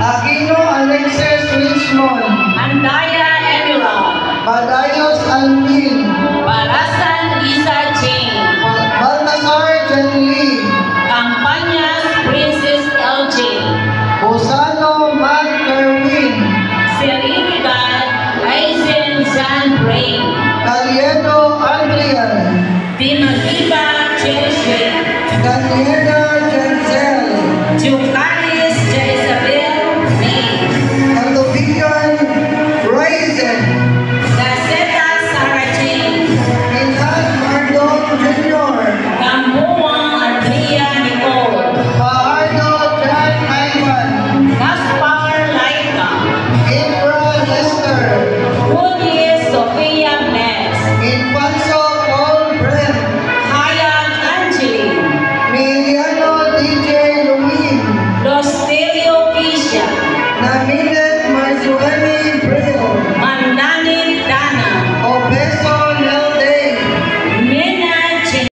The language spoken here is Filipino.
Aquino Alexis Richmond, Andaya Emira, Badayos Alvin, Barasan Lisa Jane, Baltasar Jen Lee, Campañas Princess LJ, Bosano Matt Kerwin, Serenidad Aizen Zan Brain, Caliedo Adrian, Dimagiba Chelsea, Daniela Jenzel, Jucaris Jezabel May, Katubigan Raizen, Gaceta Sarah Jane, Inhan Mardon Jr., Gamboa Andrea Nicole, Fajardo John Ivan, Gaspar Laika, Ibra Lester, Woody Sofia Max, Infanso Paul Brent, Hayat Angeli, Miliano DJ Lumin, Los Telio Pisha, Namilet Marzueni